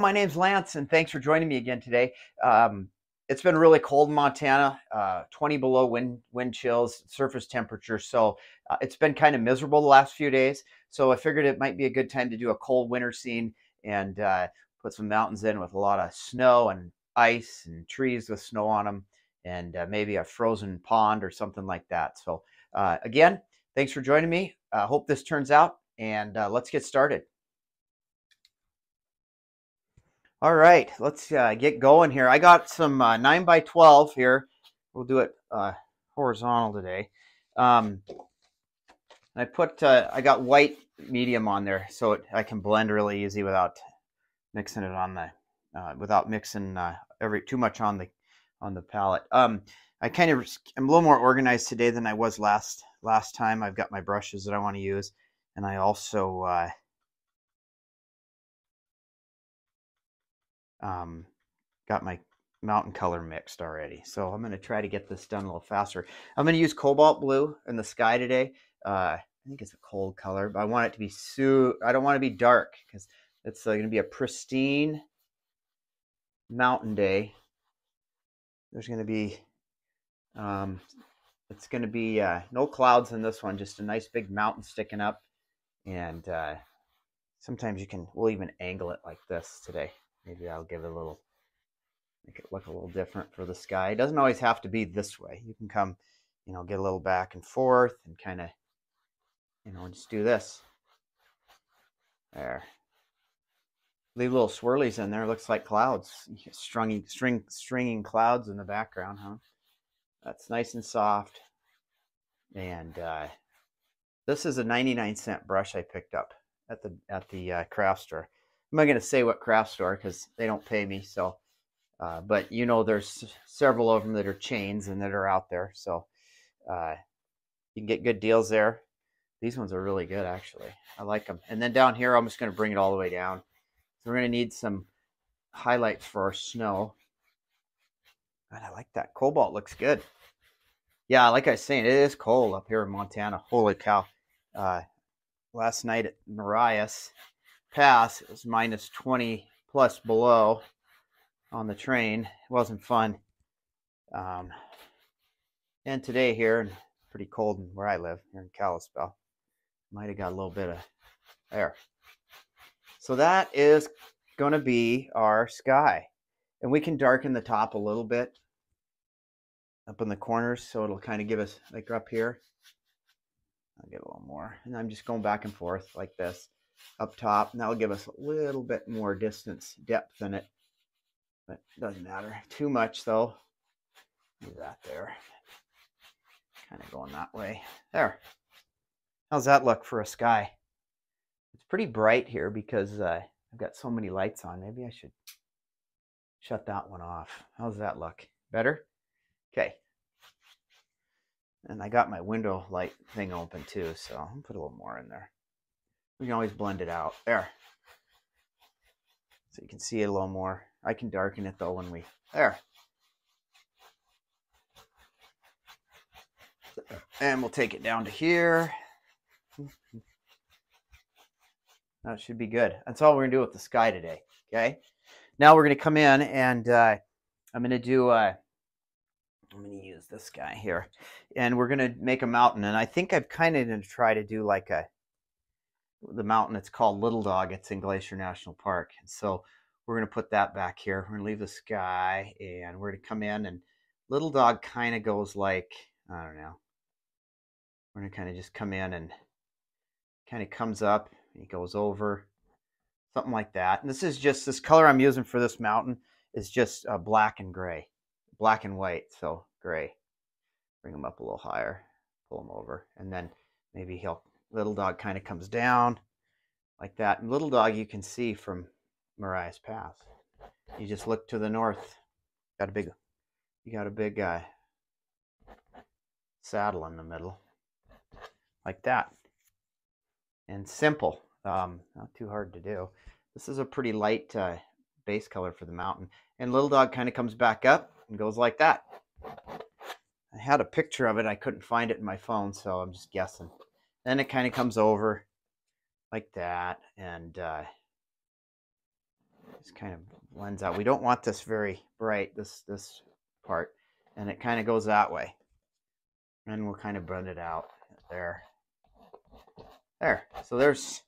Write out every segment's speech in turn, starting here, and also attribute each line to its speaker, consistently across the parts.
Speaker 1: my name's Lance, and thanks for joining me again today. It's been really cold in Montana, 20 below wind chills, surface temperature. So it's been kind of miserable the last few days. So I figured it might be a good time to do a cold winter scene and put some mountains in with a lot of snow and ice and trees with snow on them, and maybe a frozen pond or something like that. So again, thanks for joining me. Hope this turns out, and let's get started. All right, let's get going here. I got some 9 by 12 here. We'll do it horizontal today. I got white medium on there so I can blend really easy without mixing it on the without mixing too much on the palette. I'm a little more organized today than I was last time. I've got my brushes that I want to use, and I also got my mountain color mixed already. So I'm going to try to get this done a little faster. I'm going to use cobalt blue in the sky today. I think it's a cold color, but I want it to be I don't want to be dark because it's going to be a pristine mountain day. There's going to be it's going to be no clouds in this one, just a nice big mountain sticking up. And sometimes we'll even angle it like this today. Maybe I'll give it a little, make it look a little different for the sky. It doesn't always have to be this way. You can come, get a little back and forth and kind of, just do this. There. Leave little swirlies in there. Looks like clouds. Stringing clouds in the background, huh? That's nice and soft. And this is a 99-cent brush I picked up at the craft store. I'm not going to say what craft store because they don't pay me. So, but there's several of them that are chains and that are out there. So you can get good deals there. These ones are really good, actually. I like them. And then down here, I'm just going to bring it all the way down. So we're going to need some highlights for our snow. God, I like that. Cobalt looks good. Yeah, like I was saying, it is cold up here in Montana. Holy cow. Last night at Marias Pass, it was minus 20 plus below on the train. It wasn't fun. And today here, pretty cold where I live, here in Kalispell. Might have got a little bit of air. So that is going to be our sky. And we can darken the top a little bit up in the corners, so it'll kind of give us, like up here, I'll get a little more. And I'm just going back and forth like this up top, and that'll give us a little bit more depth in it, but it doesn't matter too much though. Do that there, kind of going that way there. How's that look for a sky? It's pretty bright here because I've got so many lights on. Maybe I should shut that one off. How's that look? Better? Okay. And I got my window light thing open too, so I'll put a little more in there. We can always blend it out. There. So you can see it a little more. I can darken it though when there. And we'll take it down to here. That should be good. That's all we're going to do with the sky today. Okay. Now we're going to come in and I'm going to use this guy here. And we're going to make a mountain. And I think I'm kind of going to try to do like the mountain. It's called Little Dog. It's in Glacier National Park. And so we're going to put that back here. We're going to leave the sky and we're going to come in, and Little Dog kind of goes like, I don't know. We're going to kind of just come in and kind of comes up. He goes over, something like that. And this color I'm using for this mountain is just black and gray, black and white. So gray. Bring him up a little higher, pull him over, and then maybe Little Dog kind of comes down like that. And Little Dog you can see from Marias Pass. You just look to the north. You got a big saddle in the middle, like that. And simple, not too hard to do. This is a pretty light base color for the mountain. And Little Dog kind of comes back up and goes like that. I had a picture of it. I couldn't find it in my phone, so I'm just guessing. Then it kind of comes over like that, and just kind of blends out. We don't want this very bright, this part, and it kind of goes that way. And we'll kind of blend it out there. There. So there's,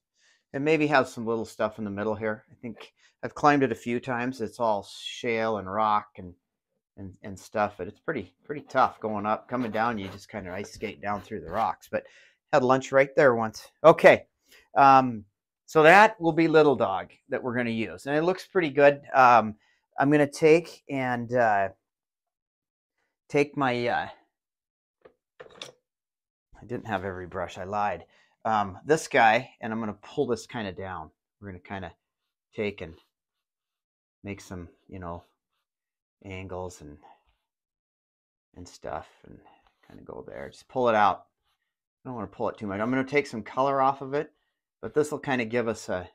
Speaker 1: and maybe have some little stuff in the middle here. I think I've climbed it a few times. It's all shale and rock and stuff, but it's pretty tough going up. Coming down, you just kind of ice skate down through the rocks. But had lunch right there once. Okay. So that will be Little Dog that we're going to use. And it looks pretty good. I'm going to take and take my, I didn't have every brush. I lied. This guy, and I'm going to pull this kind of down. We're going to kind of take and make some, you know, angles and stuff and kind of go there. Just pull it out. I don't want to pull it too much. I'm going to take some color off of it, but this will kind of give us a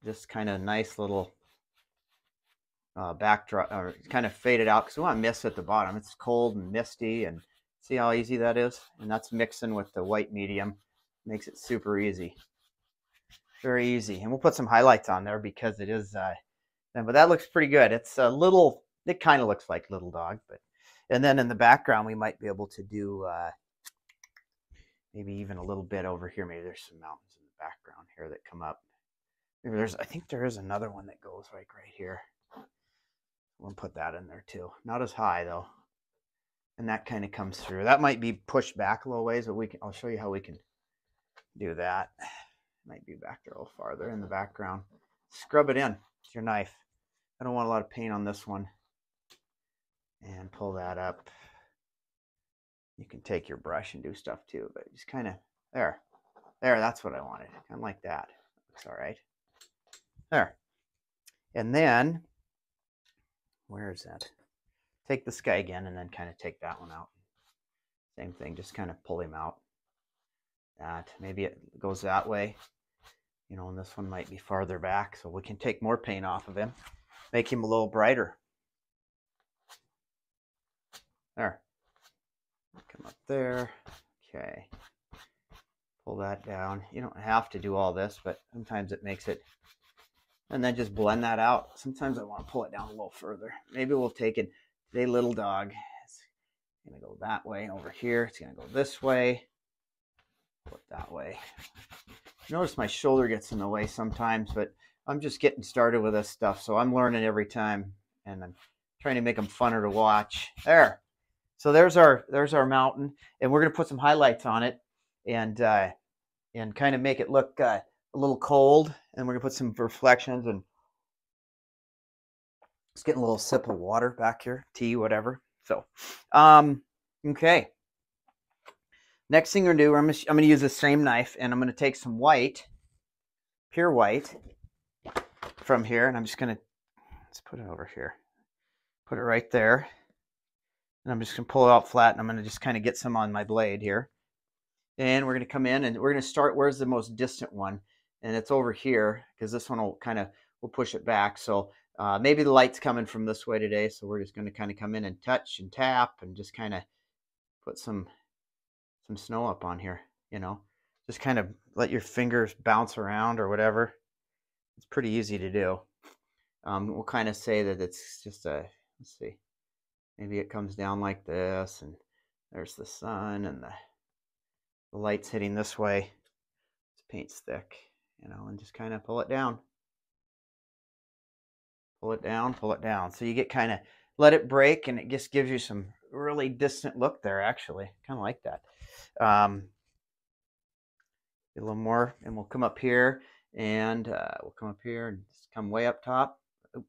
Speaker 1: just kind of nice little backdrop, or kind of fade it out because we want mist at the bottom. It's cold and misty, and see how easy that is? And that's mixing with the white medium. Makes it super easy. Very easy. And we'll put some highlights on there because it is, but that looks pretty good. It's a little, it kind of looks like Little Dog, but, and then in the background, we might be able to do maybe even a little bit over here. Maybe there's some mountains in the background here that come up. Maybe there's, I think there is another one that goes like right here. We'll put that in there too. Not as high though. And that kind of comes through. That might be pushed back a little ways, but we can, I'll show you how we can do that. Might be back there a little farther in the background. Scrub it in with your knife. I don't want a lot of paint on this one. And pull that up. You can take your brush and do stuff too, but just kind of there. There, that's what I wanted. Kind of like that. Looks all right. There. And then, where is that? Take this guy again and then kind of take that one out. Same thing, just kind of pull him out. That, maybe it goes that way. You know, and this one might be farther back, so we can take more paint off of him. Make him a little brighter. There. Come up there. Okay. Pull that down. You don't have to do all this, but sometimes it makes it. And then just blend that out. Sometimes I want to pull it down a little further. Maybe we'll take it. Today, Little Dog. It's going to go that way over here. It's going to go this way. Pull it that way. Notice my shoulder gets in the way sometimes, but I'm just getting started with this stuff, so I'm learning every time, and I'm trying to make them funner to watch. There. So there's our mountain, and we're going to put some highlights on it, and kind of make it look a little cold, and we're going to put some reflections, and just getting a little sip of water back here, tea, whatever. So, okay. Next thing we're going to do, I'm going to use the same knife, and I'm going to take some white, pure white, from here, and I'm just going to, let's put it over here. Put it right there. And I'm just going to pull it out flat, and I'm going to just kind of get some on my blade here. And we're going to come in, and we're going to start, where's the most distant one? And it's over here, because this one will kind of, we'll push it back. So maybe the light's coming from this way today, so we're just going to kind of come in and touch and tap and just kind of put some snow up on here, you know. Just kind of let your fingers bounce around or whatever. It's pretty easy to do. We'll kind of say that it's just a, let's see, maybe it comes down like this, and there's the sun, and the light's hitting this way. This paint's thick, you know, and just kind of pull it down. Pull it down, pull it down. So you get kind of, let it break, and it just gives you some really distant look there, actually. Kind of like that. Get a little more, and we'll come up here, and we'll come up here and just come way up top. Oop,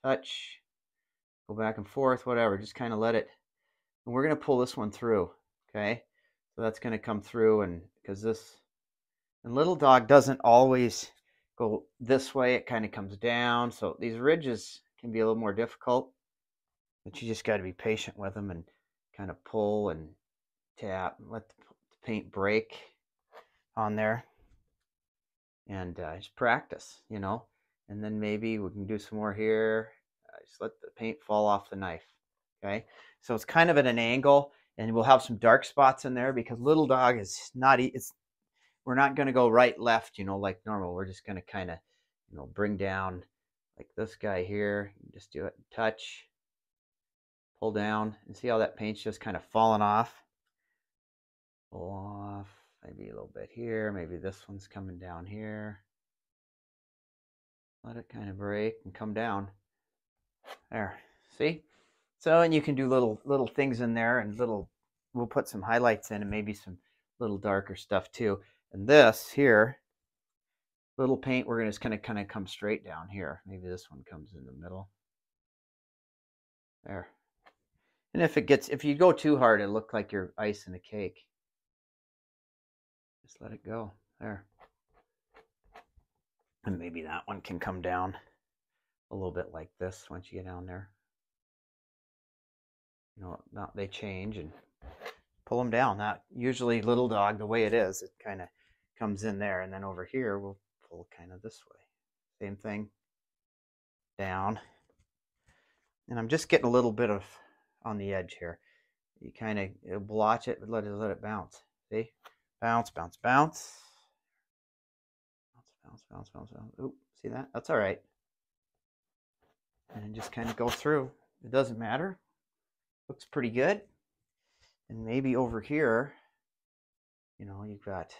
Speaker 1: touch, go back and forth, whatever. Just kind of let it, and we're going to pull this one through, okay? So that's going to come through, and because this, and Little Dog doesn't always go this way. It kind of comes down. So these ridges can be a little more difficult, but you just got to be patient with them and kind of pull and tap and let the paint break on there, and just practice, you know. And then maybe we can do some more here. Just let the paint fall off the knife, okay? So it's kind of at an angle, and we'll have some dark spots in there because Little Dog is not, we're not going to go right, left, you know, like normal. We're just going to kind of, bring down like this guy here. You just do it, touch, pull down, and see how that paint's just kind of falling off. Pull off, maybe a little bit here, maybe this one's coming down here. Let it kind of break and come down. There, see? So, and you can do little things in there, and we'll put some highlights in and maybe some little darker stuff too. And this here, little paint, we're gonna just kind of come straight down here. Maybe this one comes in the middle. There. And if you go too hard, it'll look like you're icing a cake. Just let it go. There. And maybe that one can come down a little bit like this once you get down there. Now they change and pull them down. That usually Little Dog, the way it is, it kind of comes in there, and then over here we'll pull kind of this way. Same thing, down. And I'm just getting a little bit of on the edge here. You kind of blotch it, let it bounce. See, bounce, bounce, bounce, bounce, bounce, bounce, bounce. Oop, see that? That's all right. And just kind of go through. It doesn't matter. Looks pretty good. And maybe over here, you've got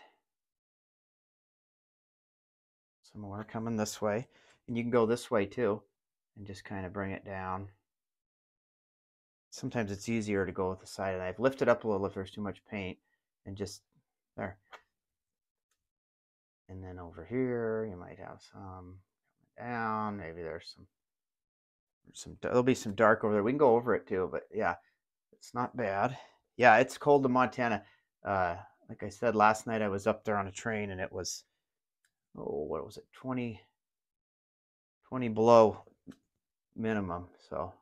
Speaker 1: some more coming this way. And you can go this way too and just kind of bring it down. Sometimes it's easier to go with the side of the knife. Lift it up a little if there's too much paint, and just there. And then over here, you might have some down. Maybe there's there'll be some dark over there. We can go over it too, but yeah, it's not bad. Yeah, it's cold in Montana. Like I said, last night I was up there on a train, and it was, what was it, 20 below minimum. So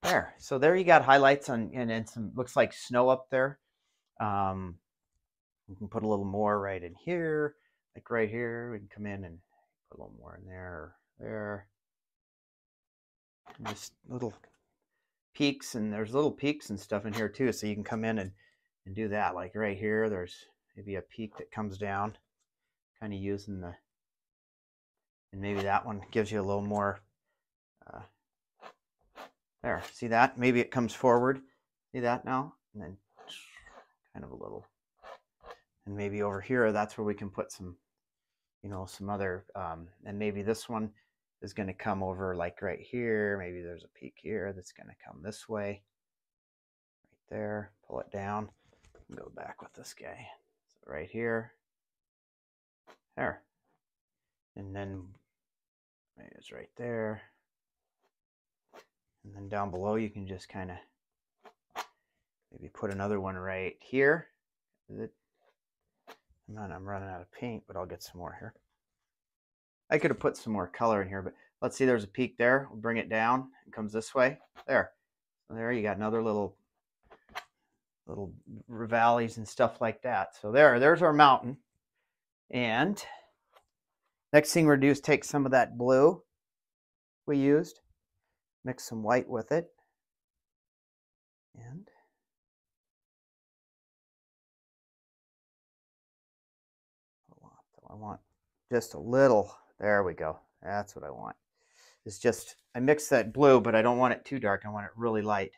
Speaker 1: there. So there you got highlights on, and some, looks like snow up there. We can put a little more right in here, like right here. We can come in and put a little more in there or there. And just little peaks, and there's little peaks and stuff in here too, so you can come in and do that. Like right here, there's maybe a peak that comes down, kind of using the, and maybe that one gives you a little more. There, see that? Maybe it comes forward. See that now? And then kind of a little. And maybe over here, that's where we can put some, some other, and maybe this one is going to come over like right here. Maybe there's a peak here that's going to come this way. Right there. Pull it down. And go back with this guy. So right here. There. And then maybe it's right there. And then down below, you can just kind of maybe put another one right here. I'm running out of paint, but I'll get some more here. I could have put some more color in here, but let's see, there's a peak there. We'll bring it down. It comes this way. There. So there you got another little valleys and stuff like that. So there's our mountain. And next thing we're going to do is take some of that blue we used, mix some white with it, and I want just a little. There we go. That's what I want. It's just, I mixed that blue, but I don't want it too dark. I want it really light.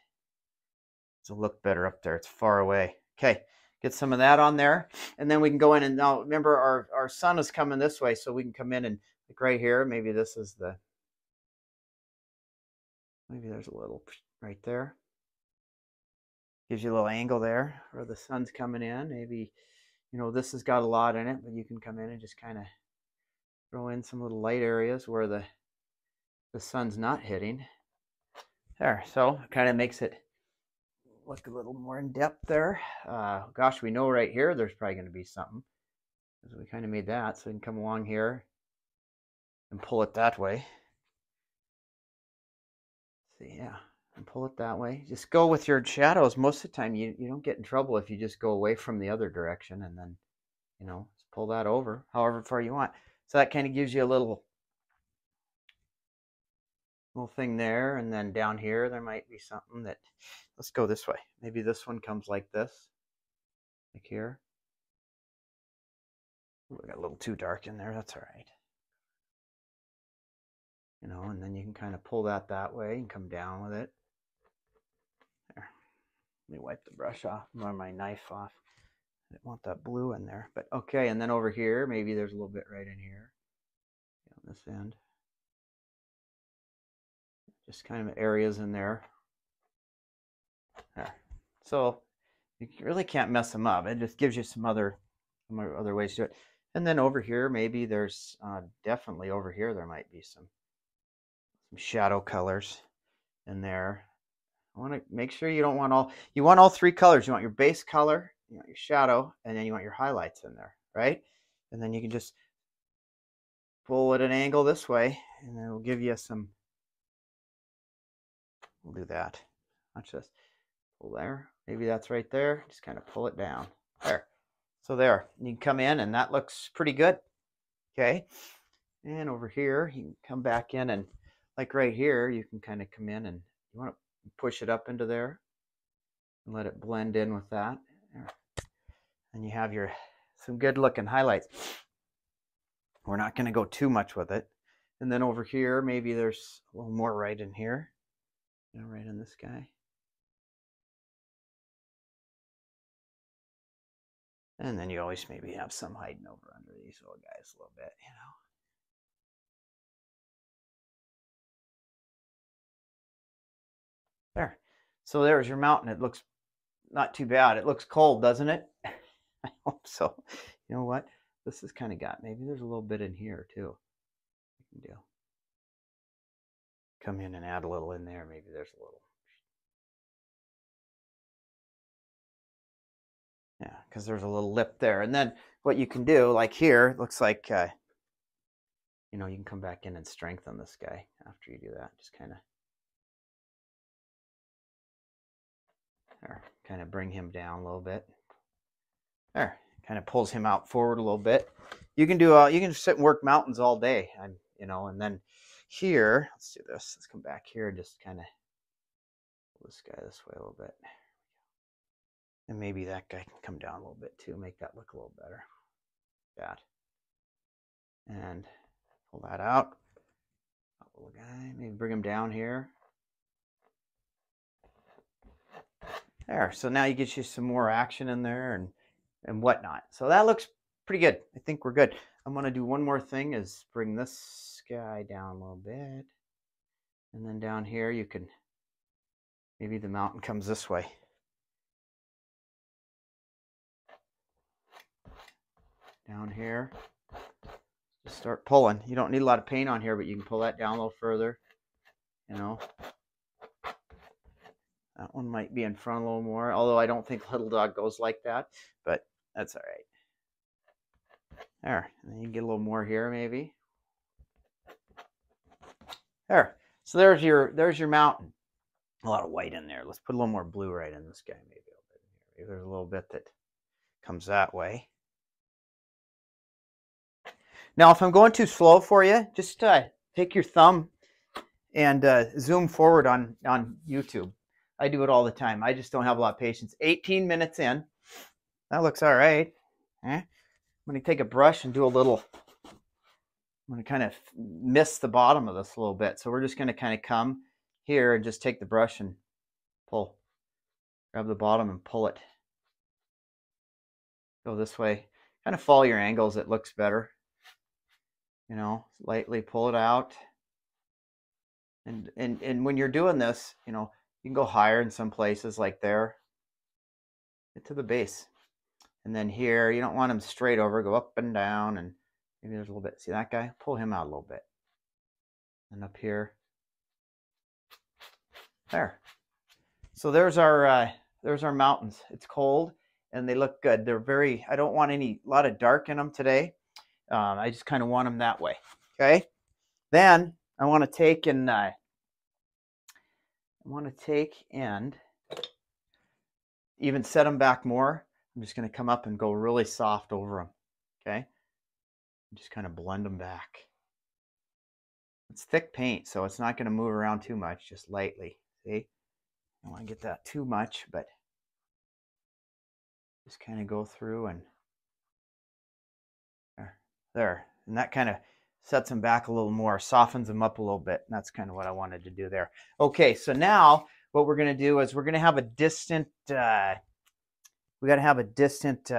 Speaker 1: It'll look better up there. It's far away. Okay, get some of that on there. And then we can go in, and now remember our sun is coming this way, so we can come in and like right here, maybe this is the, maybe there's a little right there. Gives you a little angle there where the sun's coming in. Maybe, this has got a lot in it, but you can come in and just kind of throw in some little light areas where the sun's not hitting. There, so it kind of makes it look a little more in depth there. Gosh, we know right here there's probably going to be something, because we kind of made that. So we can come along here and pull it that way. See, yeah, and pull it that way. Just go with your shadows. Most of the time, you don't get in trouble if you just go away from the other direction, and then, just pull that over however far you want. So that kind of gives you a little thing there. And then down here, there might be something that, let's go this way. Maybe this one comes like this, like here. Ooh, I got a little too dark in there. That's all right. you know, and then you can kind of pull that way and come down with it. There. Let me wipe the brush off, or my knife off. I didn't want that blue in there, but okay. And then over here, maybe there's a little bit right in here on this end. Just kind of areas in there. There. So you really can't mess them up. It just gives you some other ways to do it. And then over here, maybe there's definitely over here there might be some shadow colors in there. I want to make sure you don't want all three colors. You want your base color, you want your shadow, and then you want your highlights in there, right? And then you can just pull at an angle this way, and then it'll give you some. We'll do that. Watch this. Pull there. Maybe that's right there. Just kind of pull it down. There. So there. You can come in, and that looks pretty good. Okay. And over here, you can come back in, and like right here, you can kind of come in, and you want to push it up into there and let it blend in with that. There. And you have some good looking highlights. We're not going to go too much with it. And then over here, maybe there's a little more right in here. You know, right in this guy. And then you always maybe have some hiding over under these little guys a little bit, you know. There. So there's your mountain. It looks not too bad. It looks cold, doesn't it? I hope so. You know what? This has kind of got, maybe there's a little bit in here too. You can do. Come in and add a little in there. Maybe there's a little. Yeah, because there's a little lip there. And then what you can do, like here, it looks like, you know, you can come back in and strengthen this guy after you do that. Just kind of bring him down a little bit. There, kind of pulls him out forward a little bit. You can do, you can sit and work mountains all day, you know, and then here, let's do this. Let's come back here and just kind of pull this guy this way a little bit. And maybe that guy can come down a little bit too, make that look a little better. That. And pull that out. That little guy, maybe bring him down here. There, so now you get you some more action in there and whatnot. So that looks pretty good. I think we're good. I'm going to do one more thing is bring this guy down a little bit. And then down here you can, maybe the mountain comes this way. Down here. Just start pulling. You don't need a lot of paint on here, but you can pull that down a little further. You know. That one might be in front a little more, although I don't think Little Dog goes like that, but that's all right. There, and then you can get a little more here maybe. There, so there's your mountain. A lot of white in there. Let's put a little more blue right in this guy maybe a little bit in here. Maybe there's a little bit that comes that way. Now, if I'm going too slow for you, just take your thumb and zoom forward on YouTube. I do it all the time. I just don't have a lot of patience. 18 minutes in. That looks all right. I'm going to take a brush and do a little, I'm going to kind of miss the bottom of this a little bit. So we're just going to kind of come here and just take the brush and pull. Grab the bottom and pull it. Go this way. Kind of follow your angles. It looks better. You know, lightly pull it out. And when you're doing this, you know, you can go higher in some places like there. Get to the base. And then here, you don't want them straight over. Go up and down. And maybe there's a little bit. See that guy? Pull him out a little bit. And up here. There. So there's our mountains. It's cold and they look good. They're very, I don't want a lot of dark in them today. I just kind of want them that way. Okay. Then I want to take and even set them back more. I'm just going to come up and go really soft over them. Okay. Just kind of blend them back. It's thick paint, so it's not going to move around too much, just lightly. See? I don't want to get that too much, but just kind of go through and there. And that kind of sets them back a little more, softens them up a little bit. And that's kind of what I wanted to do there. Okay, so now what we're going to do is we're going to have a distant, we got to have a distant,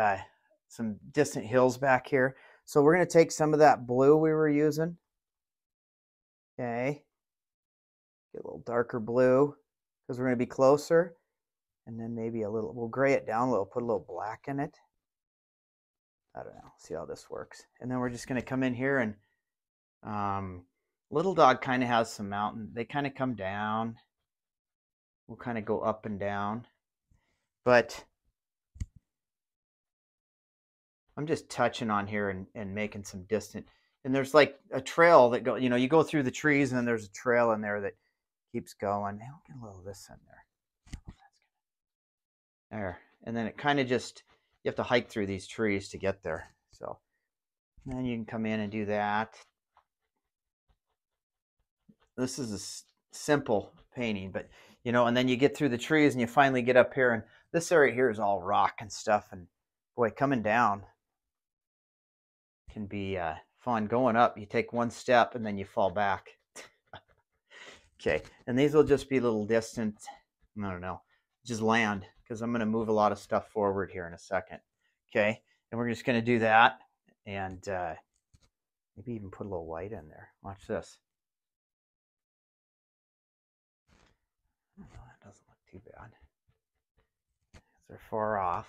Speaker 1: some distant hills back here. So we're going to take some of that blue we were using. Okay. Get a little darker blue because we're going to be closer. And then maybe a little, we'll gray it down a little, put a little black in it. I don't know, see how this works. And then we're just going to come in here and Little Dog kind of has some mountain. They kind of come down. We'll kind of go up and down. But I'm just touching on here and making some distant. And there's like a trail that go, you go through the trees and then there's a trail in there that keeps going. I'll get a little of this in there. There. And then it kind of just, you have to hike through these trees to get there. So then you can come in and do that. This is a simple painting, but and then you get through the trees and you finally get up here, and this area here is all rock and stuff. And boy, coming down can be fun. Going up, you take one step and then you fall back. Okay, and these will just be little distant, I don't know, just land, because I'm going to move a lot of stuff forward here in a second. Okay, and we're just going to do that, and maybe even put a little white in there. Watch this. Oh, that doesn't look too bad. They're far off.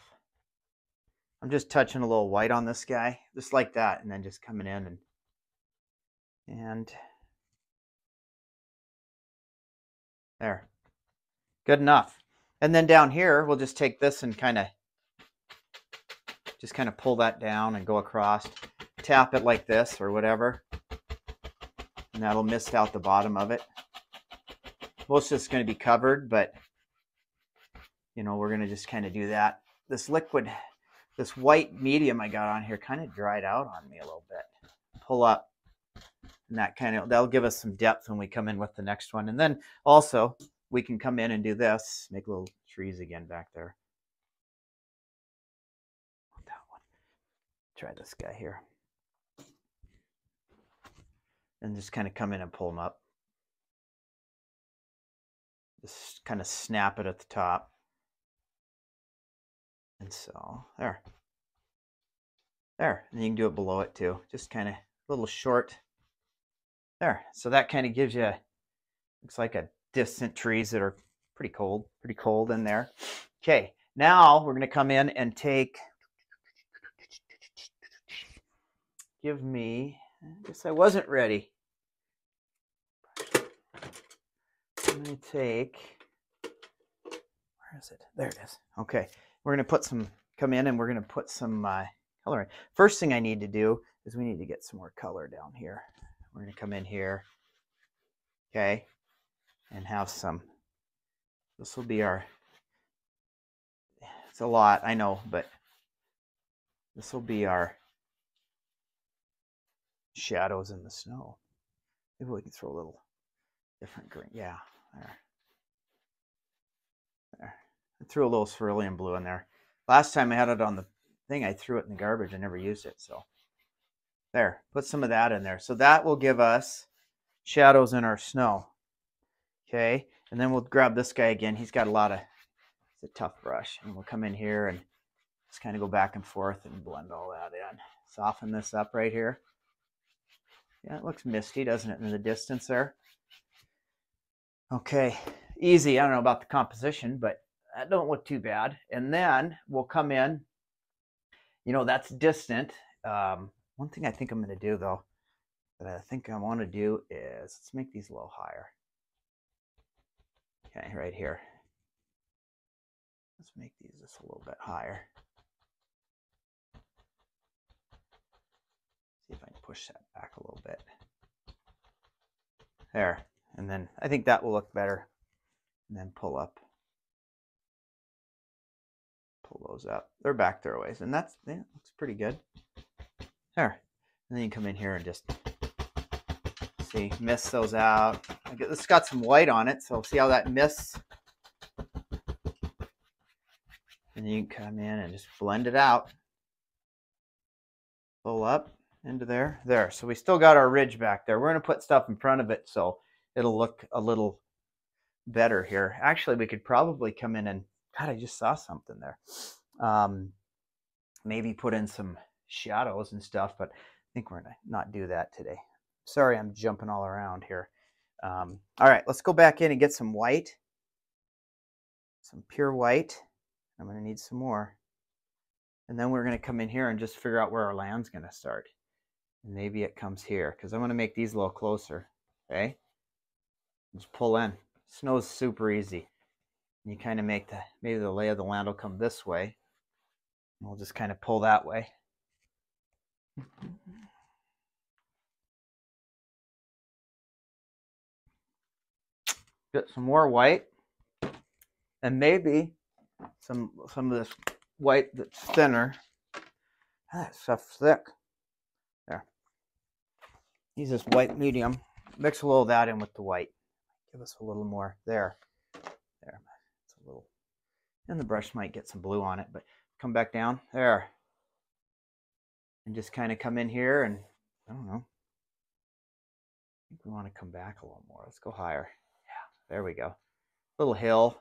Speaker 1: I'm just touching a little white on this guy, just like that, and then just coming in and there. Good enough. And then down here, we'll just take this and kind of pull that down and go across. Tap it like this or whatever. And that'll mist out the bottom of it. Most of it's going to be covered, but we're going to just kind of do that. This liquid, this white medium I got on here kind of dried out on me a little bit. Pull up. And that'll give us some depth when we come in with the next one. And then also, we can come in and do this, make little trees again back there. That one. Try this guy here. And just kind of come in and pull them up. Just kind of snap it at the top. And so, there. There. And you can do it below it too. Just kind of a little short. There. So that kind of gives you, looks like a distant trees that are pretty cold in there. Okay, now we're going to come in and give me, I guess I wasn't ready. I'm going to where is it? There it is. Okay, we're going to come in and we're going to put some coloring. First thing I need to do is we need to get some more color down here. We're going to come in here, okay, and have some, this will be our, it's a lot, I know, but this will be our shadows in the snow. Maybe we can throw a little different green. Yeah, there. I threw a little cerulean blue in there. Last time I had it on the thing, I threw it in the garbage. I never used it, so there. Put some of that in there. So that will give us shadows in our snow. Okay, and then we'll grab this guy again. He's got it's a tough brush, and we'll come in here and just kind of go back and forth and blend all that in. Soften this up right here. Yeah, it looks misty, doesn't it, in the distance there? Okay, easy. I don't know about the composition, but that don't look too bad. And then we'll come in, that's distant. One thing I think I'm going to do, though, that I think I want to do is, let's make these a little higher. Okay, right here. Let's make these just a little bit higher. See if I can push that back a little bit. There. And then I think that will look better. And then pull up. Pull those up. They're back there a ways. And that looks pretty good. There. And then you come in here and just see, mist those out. This got some white on it, so see how that mists. And you can come in and just blend it out. Pull up. into there. There. So we still got our ridge back there. We're going to put stuff in front of it so it'll look a little better here. Actually, we could probably come in and, God, I just saw something there. Maybe put in some shadows and stuff, but I think we're going to not do that today. Sorry, I'm jumping all around here. All right, let's go back in and get some white. Some pure white. I'm going to need some more. And then we're going to come in here and just figure out where our land's going to start. And maybe it comes here, because I'm going to make these a little closer. Okay? Just pull in. Snow's super easy. And you kind of make maybe the lay of the land will come this way. And we'll just kind of pull that way. Get some more white. And maybe some of this white that's thinner. That stuff's thick. There. Use this white medium. Mix a little of that in with the white. Give us a little more there. There. It's a little. And the brush might get some blue on it, but come back down. There. And just kind of come in here and, I don't know. I think we want to come back a little more. Let's go higher. Yeah, there we go. Little hill.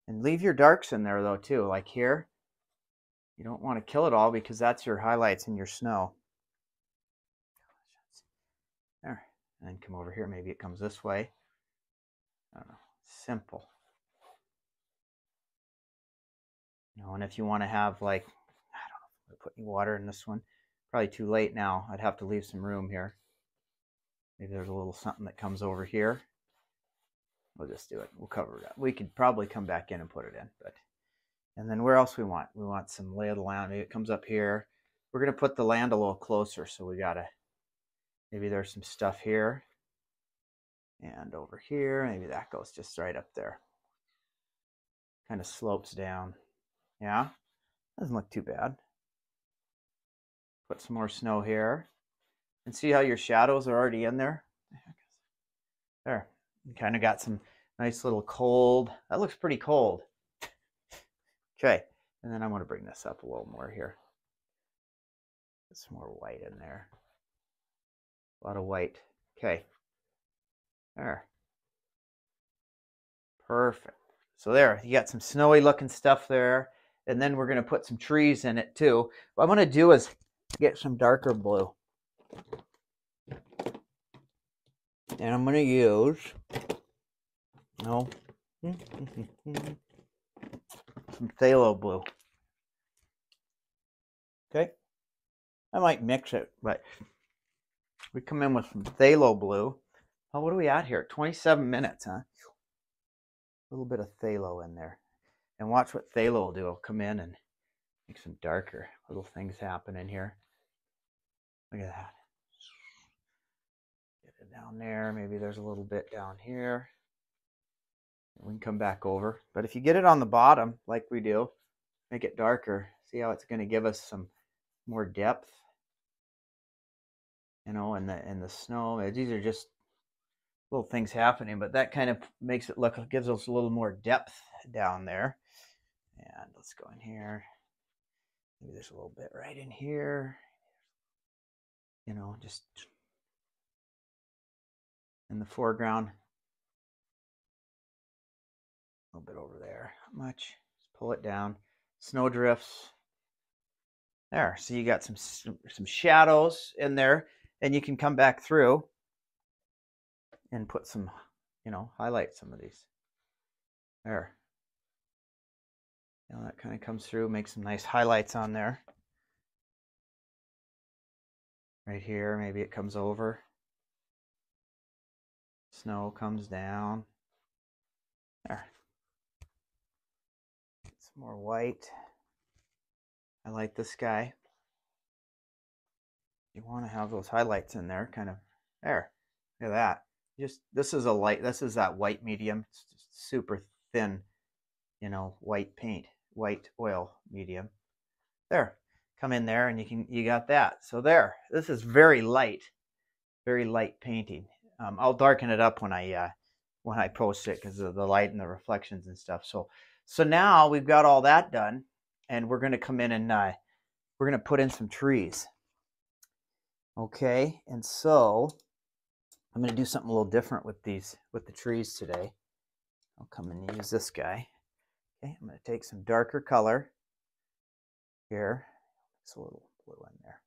Speaker 1: And leave your darks in there though too, like here. You don't want to kill it all because that's your highlights in your snow. There. And then come over here. Maybe it comes this way. I don't know. Simple. You know, and if you want to have like, I don't know, put any water in this one. Probably too late now. I'd have to leave some room here. Maybe there's a little something that comes over here. We'll just do it. We'll cover it up. We could probably come back in and put it in, but. And then where else we want? We want some lay of the land. Maybe it comes up here. We're going to put the land a little closer. So we got to, maybe there's some stuff here. And over here, maybe that goes just right up there. Kind of slopes down. Yeah, doesn't look too bad. Put some more snow here. And see how your shadows are already in there? There. You kind of got some nice little cold. That looks pretty cold. Okay, and then I'm going to bring this up a little more here. Get some more white in there. A lot of white. Okay. There. Perfect. So there, you got some snowy looking stuff there. And then we're going to put some trees in it too. What I'm going to do is get some darker blue. And I'm going to use, some phthalo blue. Okay. I might mix it, but we come in with some phthalo blue. Oh, what are we at here? 27 minutes, huh? A little bit of phthalo in there. And watch what phthalo will do. It'll come in and make some darker little things happen in here. Look at that. Get it down there. Maybe there's a little bit down here. We can come back over. But if you get it on the bottom, like we do, make it darker. See how it's going to give us some more depth. You know, in the snow. These are just little things happening, but that kind of makes it look, gives us a little more depth down there. And let's go in here. Maybe there's a little bit right in here. You know, just in the foreground. A little bit over there. Not much. Just pull it down. Snow drifts. There. So you got some shadows in there, and you can come back through and put some, highlight some of these. There. That kind of comes through, make some nice highlights on there. Right here, maybe it comes over. Snow comes down. There. Some more white. I like this guy. You want to have those highlights in there, kind of there. Look at that. This is that white medium. It's just super thin, white paint, white oil medium. There. Come in there and you got that. So there. This is very light painting. I'll darken it up when I post it because of the light and the reflections and stuff. So now we've got all that done, and we're going to come in and we're going to put in some trees. Okay, and so I'm going to do something a little different with the trees today. I'll come and use this guy. Okay, I'm going to take some darker color here. It's a little blue in there.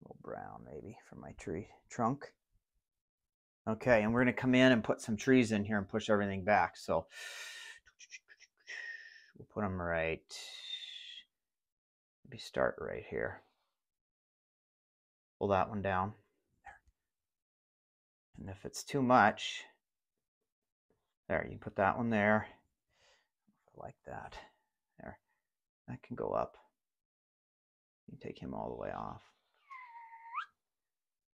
Speaker 1: A little brown maybe for my tree trunk. Okay, and we're going to come in and put some trees in here and push everything back. So we'll put them right, maybe start right here. Pull that one down. And if it's too much, there, you can put that one there. Like that. There. That can go up. You take him all the way off.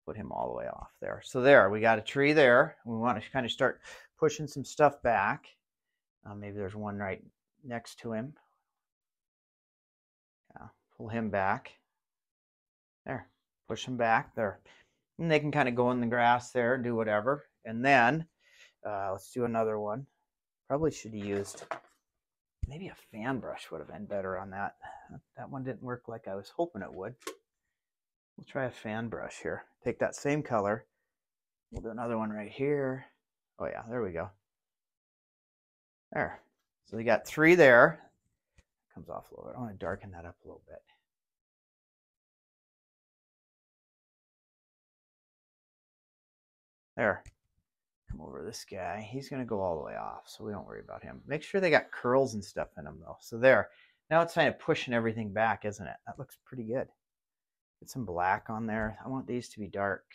Speaker 1: Put him all the way off there. So there, we got a tree there. We want to kind of start pushing some stuff back. Maybe there's one right next to him. Yeah, pull him back. There, push him back there. And they can kind of go in the grass there and do whatever. And then, let's do another one. Probably should have used, maybe a fan brush would have been better on that. That one didn't work like I was hoping it would. We'll try a fan brush here. Take that same color. We'll do another one right here. Oh yeah, there we go. There. So we got three there. Comes off a little bit. I want to darken that up a little bit. There. Come over this guy. He's going to go all the way off, so we don't worry about him. Make sure they got curls and stuff in them, though. So there. Now it's kind of pushing everything back, isn't it? That looks pretty good. Get some black on there. I want these to be dark.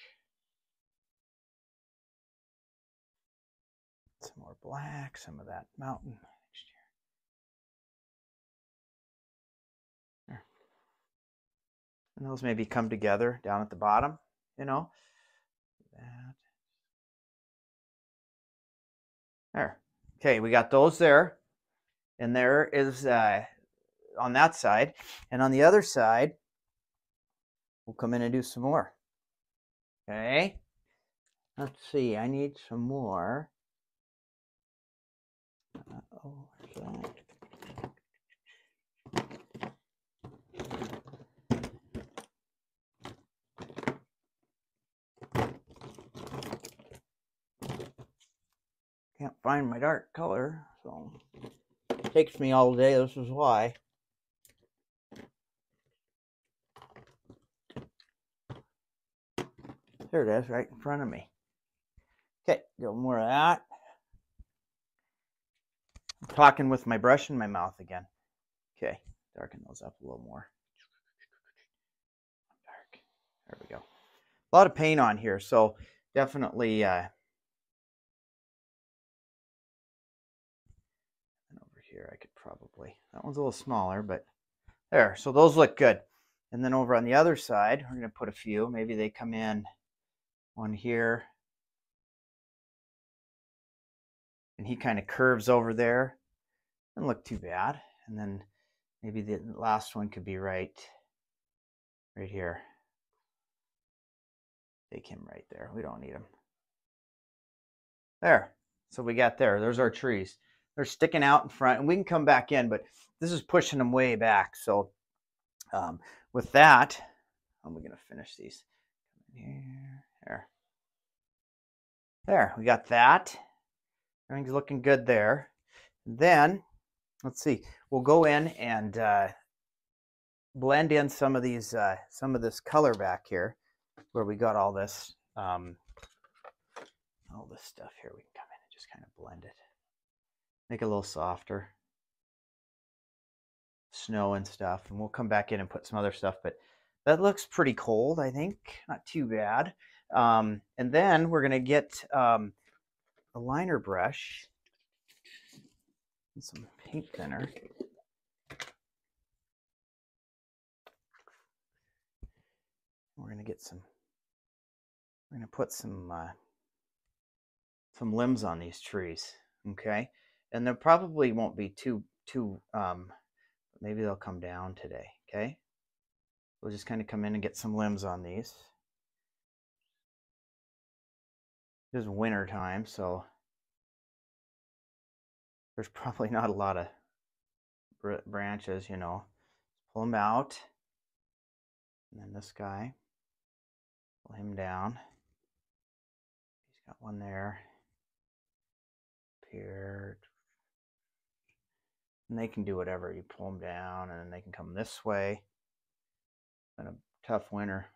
Speaker 1: Some more black, some of that mountain texture. There. And those maybe come together down at the bottom, you know. That. There. Okay, we got those there. And there is on that side. And on the other side, we'll come in and do some more. Okay. Let's see. I need some more. Uh-oh, where's that? Can't find my dark color, so it takes me all day. This is why. There it is, right in front of me. Okay, a little more of that. I'm talking with my brush in my mouth again. Okay, darken those up a little more. Dark. There we go. A lot of paint on here, so definitely and over here I could probably, that one's a little smaller, but there. So those look good. And then over on the other side, we're going to put a few. Maybe they come in one here. And he kind of curves over there. Doesn't look too bad. And then maybe the last one could be right here. Take him right there. We don't need him. There. So we got there. There's our trees. They're sticking out in front, and we can come back in, but this is pushing them way back. So with that, I'm going to finish these. Here. There. We got that. Everything's looking good there. Then, let's see. We'll go in and blend in some of these, some of this color back here, where we got all this stuff here. We can come in and just kind of blend it, make it a little softer. Snow and stuff, and we'll come back in and put some other stuff. But that looks pretty cold, I think. Not too bad. And then we're gonna get a liner brush and some paint thinner. We're gonna get some. We're gonna put some limbs on these trees, okay? And there probably won't be too maybe they'll come down today, okay? We'll just kind of come in and get some limbs on these. It is winter time, so there's probably not a lot of branches, you know. Pull them out. And then this guy. Pull him down. He's got one there. Here. And they can do whatever. You pull them down, and then they can come this way. In a tough winter,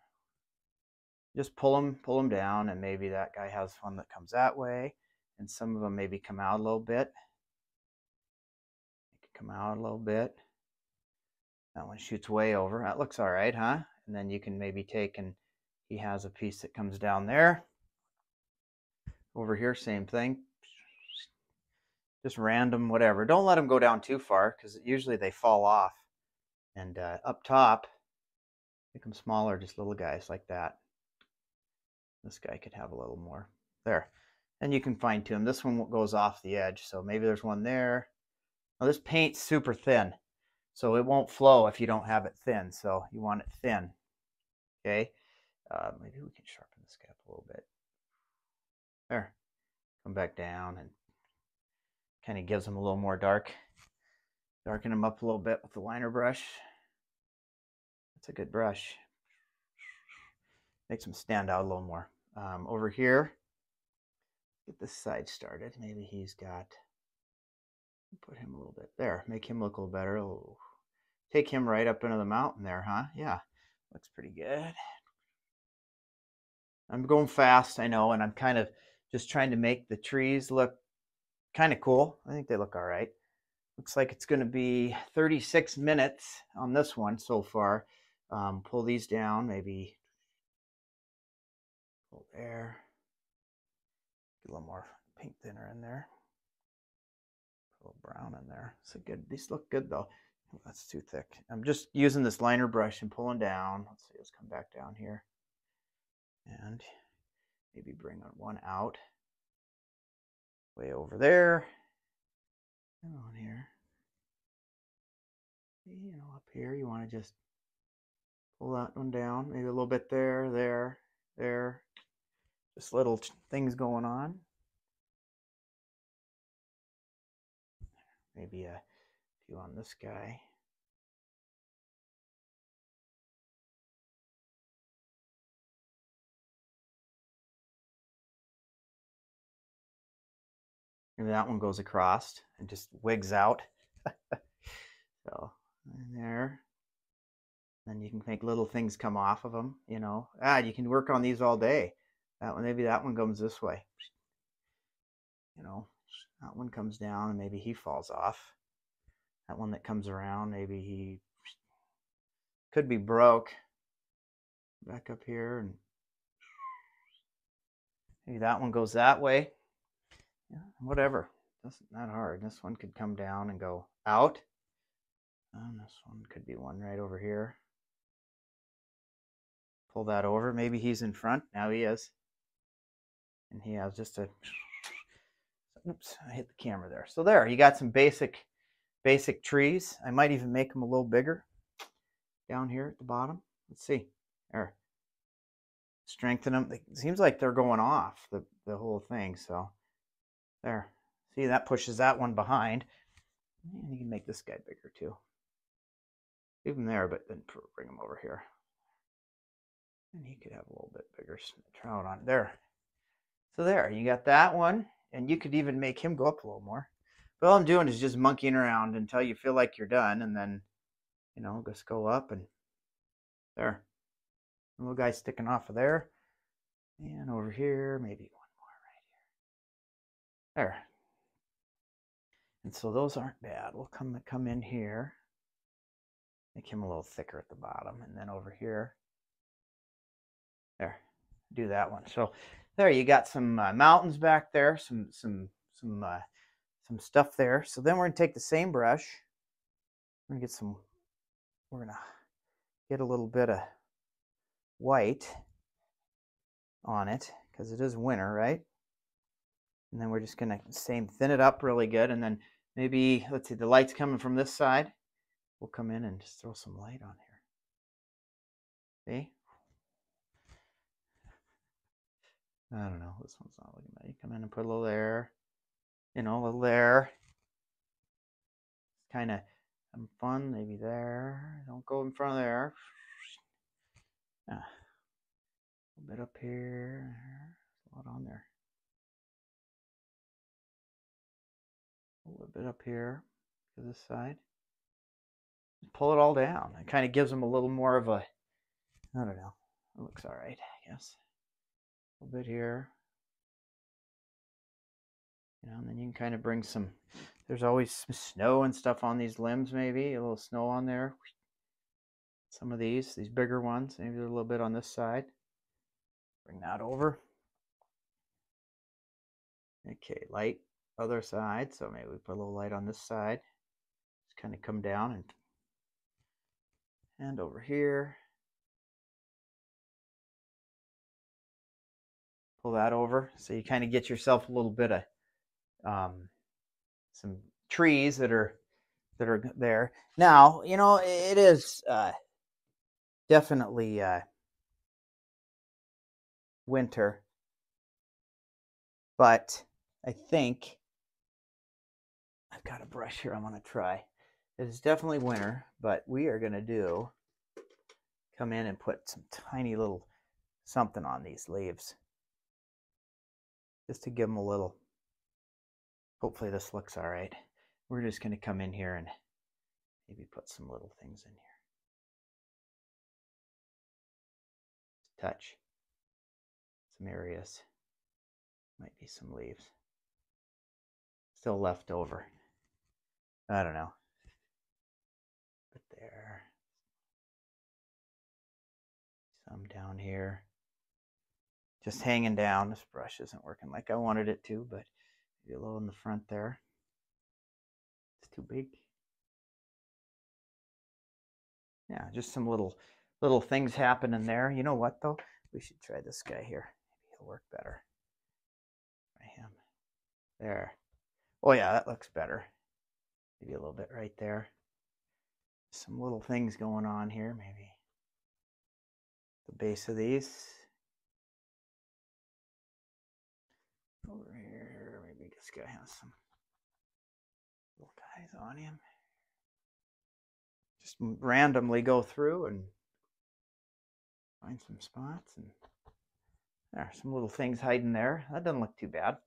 Speaker 1: just pull them down, and maybe that guy has one that comes that way, and some of them maybe come out a little bit. They can come out a little bit. That one shoots way over. That looks all right, huh? And then you can maybe take, and he has a piece that comes down there. Over here, same thing. Just random, whatever. Don't let them go down too far, because usually they fall off. And up top, make them smaller, just little guys like that. This guy could have a little more. There. And you can fine tune. This one goes off the edge, so maybe there's one there. Now this paint's super thin, so it won't flow if you don't have it thin. So you want it thin. Okay. Maybe we can sharpen this guy up a little bit. There. Come back down and kind of gives him a little more dark. Darken him up a little bit with the liner brush. That's a good brush. Makes him stand out a little more. Over here, get this side started. Maybe he's got, put him a little bit there. Make him look a little better. Oh, take him right up into the mountain there, huh? Yeah, looks pretty good. I'm going fast, I know, and I'm kind of just trying to make the trees look kind of cool. I think they look all right. Looks like it's going to be 36 minutes on this one so far. Pull these down, maybe pull there. Get a little more paint thinner in there. Put a little brown in there. So good. These look good though. Oh, that's too thick. I'm just using this liner brush and pulling down. Let's see. Let's come back down here, and maybe bring one out way over there. And on here. You know, up here, you want to just pull that one down. Maybe a little bit there, there, there. Just little things going on. Maybe a few on this guy. Maybe that one goes across and just wigs out. So, in there. Then you can make little things come off of them, you know. You can work on these all day. That one, maybe that one comes this way. You know, that one comes down and maybe he falls off. That one that comes around, maybe he could be broke. Back up here, and maybe that one goes that way. Yeah, whatever. That's not hard. This one could come down and go out. And this one could be one right over here. Pull that over. Maybe he's in front. Now he is. And he has just a... Oops, I hit the camera there. So there, you got some basic trees. I might even make them a little bigger down here at the bottom. Let's see. There. Strengthen them. It seems like they're going off, the whole thing. So there. See, that pushes that one behind. And you can make this guy bigger too. Leave him there, but then bring him over here. And he could have a little bit bigger trout on there. So there, you got that one. And you could even make him go up a little more. But all I'm doing is just monkeying around until you feel like you're done. And then, you know, just go up and there. A little guy sticking off of there. And over here, maybe one more right here. There. And so those aren't bad. We'll come in here. Make him a little thicker at the bottom. And then over here. There. Do that one. So there, you got some mountains back there. Some stuff there. So then we're going to take the same brush. We're going to get a little bit of white on it because it is winter, right? And then we're just going to thin it up really good. And then maybe, let's see, the light's coming from this side. We'll come in and just throw some light on here. See? I don't know. This one's not looking bad. You come in and put a little there. You know, a little there. Kind of fun. Maybe there. Don't go in front of there. A little bit up here. There's a lot on there. A little bit up here to this side. Pull it all down. It kind of gives them a little more of a, I don't know. It looks all right, I guess. A little bit here. You know, and then you can kind of bring some, there's always some snow and stuff on these limbs, maybe. A little snow on there. Some of these bigger ones, maybe a little bit on this side. Bring that over. Okay, light other side. So maybe we put a little light on this side. Just kind of come down and over here. Pull that over. So you kind of get yourself a little bit of some trees that are there. Now, you know, it is definitely winter, but I think I've got a brush here I'm going to try. It is definitely winter, but we are going to come in and put some tiny little something on these leaves just to give them a little. Hopefully this looks all right. We're just going to come in here and maybe put some little things in here. Touch some areas. Might be some leaves still left over. I don't know. But there. Some down here. Just hanging down. This brush isn't working like I wanted it to, but maybe a little in the front there. It's too big. Yeah, just some little things happening there. You know what though? We should try this guy here. Maybe he'll work better. Try him. There. Oh yeah, that looks better. Maybe a little bit right there. Some little things going on here, maybe. The base of these. Over here, maybe this guy has some little guys on him. Just randomly go through and find some spots, and there are some little things hiding there. That doesn't look too bad.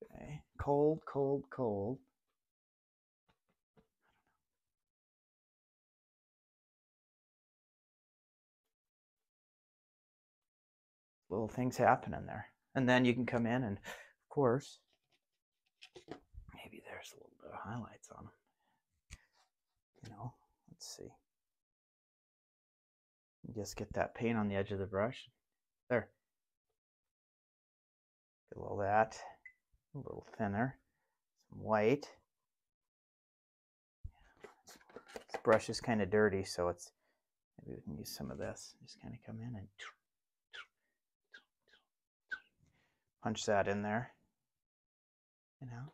Speaker 1: Okay. Cold, cold, cold. Little things happening there. And then you can come in and, of course, maybe there's a little bit of highlights on them. You know, let's see. Just get that paint on the edge of the brush. There. Get a little of that. A little thinner. Some white. This brush is kind of dirty, so it's, maybe we can use some of this. Just kind of come in and punch that in there. You know,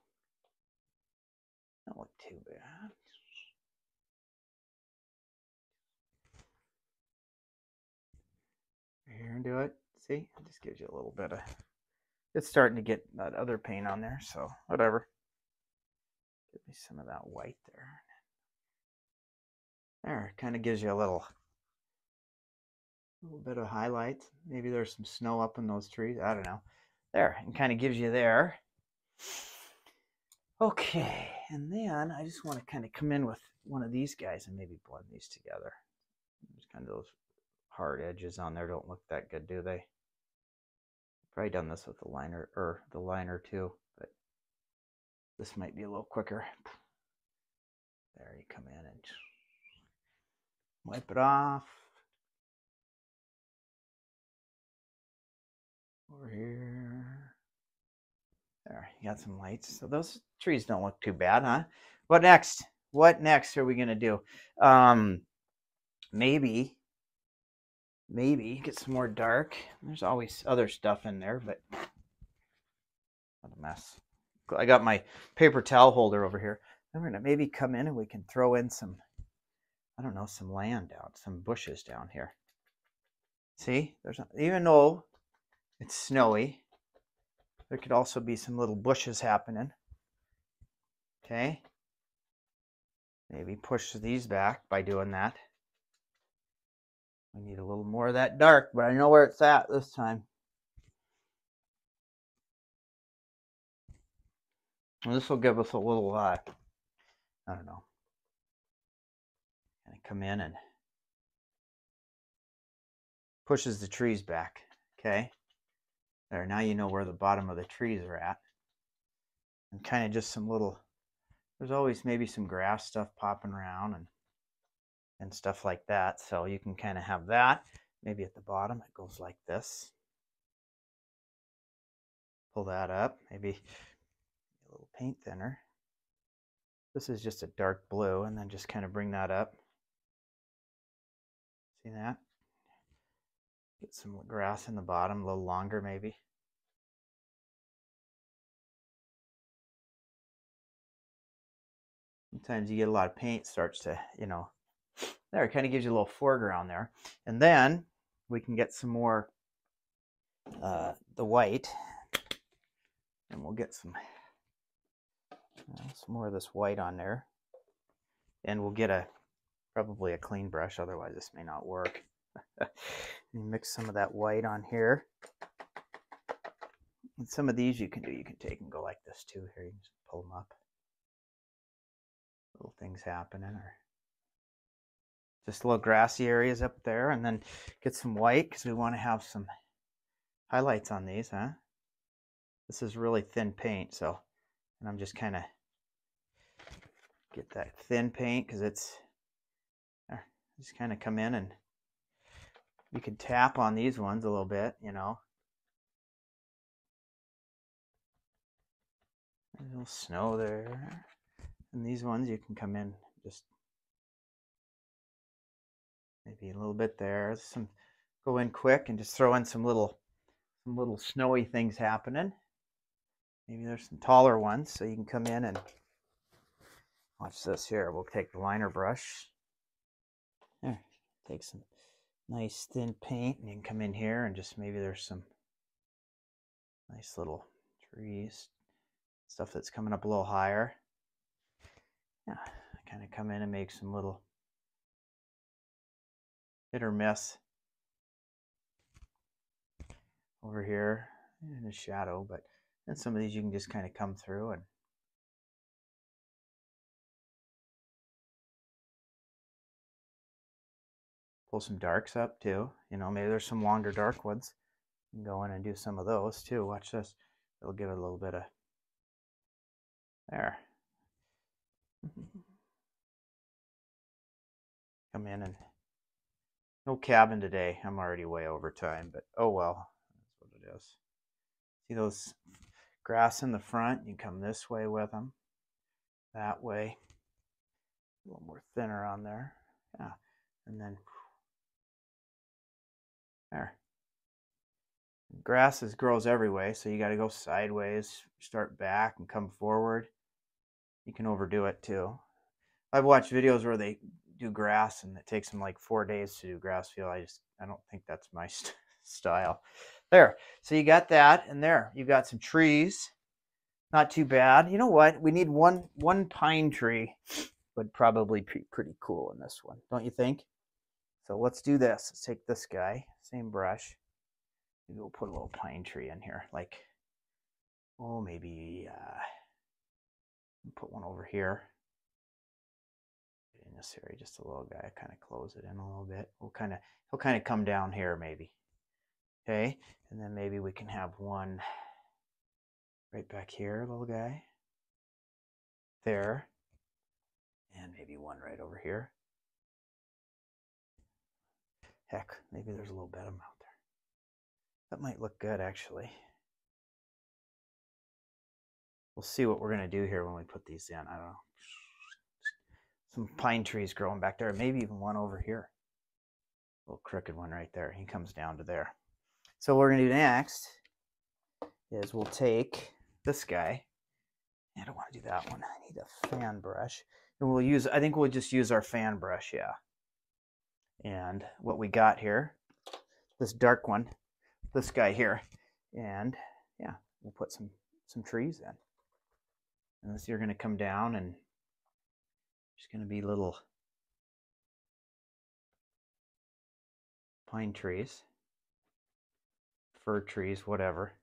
Speaker 1: don't look too bad. Here and do it. See, it just gives you a little bit of. It's starting to get that other paint on there, so whatever. Give me some of that white there. There, kind of gives you a little bit of highlight. Maybe there's some snow up in those trees. I don't know. There, and kind of gives you there. Okay, and then I just want to kind of come in with one of these guys and maybe blend these together. There's kind of those hard edges on there don't look that good, do they? Probably done this with the liner or the liner too, but this might be a little quicker. There, you come in and wipe it off. Over here. There, you got some lights. So those trees don't look too bad, huh? What next? What next are we gonna do? Maybe get some more dark. There's always other stuff in there, but what a mess. I got my paper towel holder over here. I'm gonna maybe come in and we can throw in some, I don't know, some land down, some bushes down here. See, there's even though it's snowy, there could also be some little bushes happening. Okay. Maybe push these back by doing that. We need a little more of that dark, but I know where it's at this time. And this will give us a little, I don't know, kind of come in and pushes the trees back. Okay, there, now you know where the bottom of the trees are at. And kind of just some little, there's always maybe some grass stuff popping around and stuff like that. So you can kind of have that. Maybe at the bottom it goes like this. Pull that up, maybe a little paint thinner. This is just a dark blue, and then just kind of bring that up. See that? Get some grass in the bottom, a little longer maybe. Sometimes you get a lot of paint starts to, you know, there, it kind of gives you a little foreground there. And then we can get some more, the white, and we'll get some more of this white on there. And we'll get probably a clean brush, otherwise this may not work. Mix some of that white on here. And some of these you can do, you can take and go like this too. Here, you can just pull them up. Little things happening, or just little grassy areas up there, and then get some white because we want to have some highlights on these, huh? This is really thin paint, so, and I'm just kind of get that thin paint because it's there. Just kind of come in, and you can tap on these ones a little bit, you know. There's a little snow there. And these ones you can come in just maybe a little bit there. Some go in quick and just throw in some little snowy things happening. Maybe there's some taller ones, so you can come in and watch this here. We'll take the liner brush. There, take some nice thin paint, and you can come in here and just maybe there's some nice little trees, stuff that's coming up a little higher. Yeah, kind of come in and make some little hit or miss over here in the shadow, but then some of these you can just kind of come through and pull some darks up too. You know, maybe there's some longer dark ones. You can go in and do some of those too. Watch this. It'll give it a little bit of there. Come in and no cabin today. I'm already way over time, but oh well. That's what it is. See those grass in the front? You come this way with them. That way. A little more thinner on there. Yeah. And then there. Grass grows every way, so you got to go sideways, start back and come forward. You can overdo it too. I've watched videos where they do grass and it takes them like 4 days to do grass field. I don't think that's my style. There, so you got that, and there you got some trees. Not too bad. You know what? We need one pine tree would probably be pretty cool in this one, don't you think? So let's do this. Let's take this guy, same brush. Maybe we'll put a little pine tree in here, like, oh, maybe put one over here in this area, just a little guy. Kind of close it in a little bit. He'll kind of come down here maybe. Okay, and then maybe we can have one right back here, little guy. There, and maybe one right over here. Heck, maybe there's a little bit of them out there. That might look good, actually. We'll see what we're going to do here when we put these in. I don't know. Some pine trees growing back there. Maybe even one over here. A little crooked one right there. He comes down to there. So what we're going to do next is we'll take this guy. I don't want to do that one. I need a fan brush. And we'll use, I think we'll just use our fan brush, yeah. And what we got here, this dark one, this guy here, and yeah, we'll put some trees in. And this you're going to come down and just going to be little pine trees, fir trees, whatever.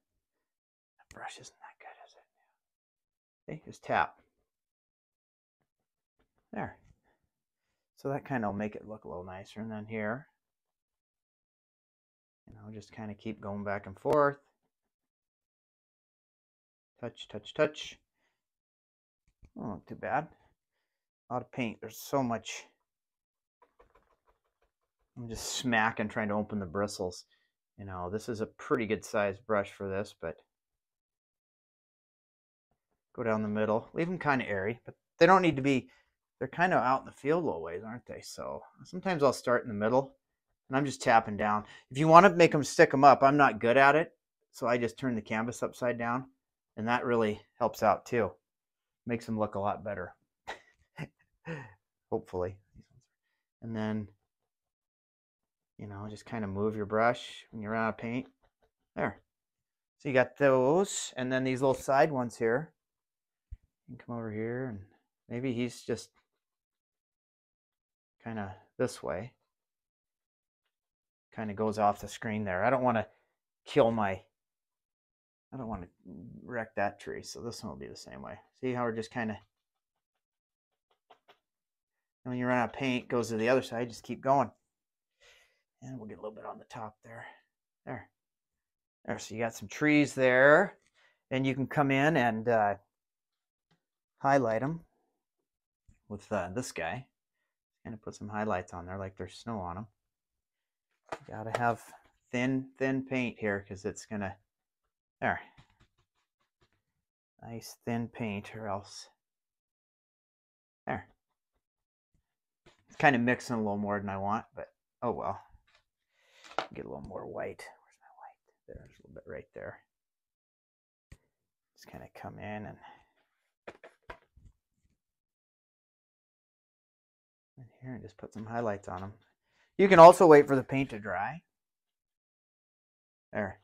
Speaker 1: That brush isn't that good, is it? Okay, just tap. There. So that kind of will make it look a little nicer. And then here, just kind of keep going back and forth. Touch, touch, touch. Oh, not too bad. A lot of paint. There's so much. I'm just smacking, trying to open the bristles. This is a pretty good sized brush for this, but go down the middle. Leave them kind of airy, but they don't need to be. They're kind of out in the field a little ways, aren't they? So sometimes I'll start in the middle, and I'm just tapping down. If you want to make them stick them up, I'm not good at it, so I just turn the canvas upside down, and that really helps out too. Makes them look a lot better, hopefully. And then, just kind of move your brush when you're out of paint. There. So you got those, and then these little side ones here. You can come over here, and maybe he's just kind of this way. Kind of goes off the screen there. I don't want to I don't want to wreck that tree, so this one will be the same way. See how we're just kind of, and when you run out of paint, goes to the other side, just keep going. And we'll get a little bit on the top there. There. So you got some trees there, and you can come in and highlight them with this guy. Kind of put some highlights on there like there's snow on them. You gotta have thin paint here because it's gonna, there. Nice thin paint or else, there. It's kind of mixing a little more than I want, but oh well. Get a little more white. Where's my white? There's a little bit right there. Just kind of come in and here and just put some highlights on them. You can also wait for the paint to dry. There,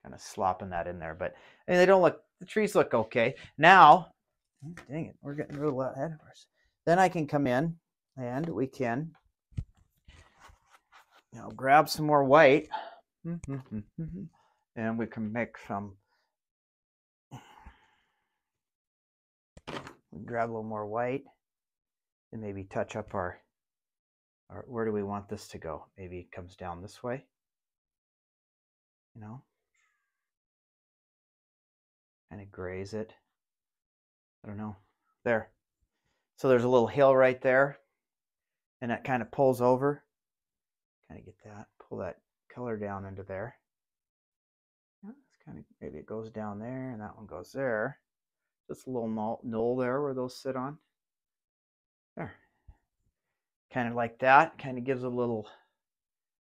Speaker 1: kind of slopping that in there, but they don't look. The trees look okay. Now, dang it, we're getting a little ahead of us. Then I can come in and we can, grab some more white, and we can make some. We grab a little more white, and maybe touch up our. Where do we want this to go? Maybe it comes down this way. Kind of graze it. I don't know. There. So there's a little hill right there, and that kind of pulls over. Kind of get that. Pull that color down into there. It's kind of, maybe it goes down there, and that one goes there. Just a little knoll there where those sit on. There. Kind of like that. Kind of gives a little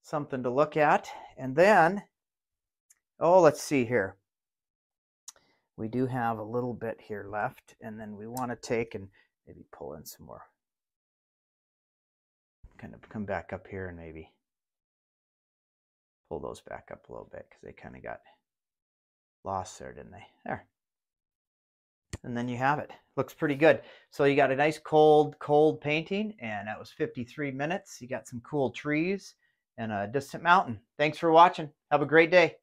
Speaker 1: something to look at. And then, let's see here. We do have a little bit here left, and then we want to take and maybe pull in some more. Kind of come back up here and maybe pull those back up a little bit because they kind of got lost there, didn't they? There. And then you have it. Looks pretty good. So you got a nice cold painting, and that was 53 minutes. You got some cool trees and a distant mountain. Thanks for watching. Have a great day.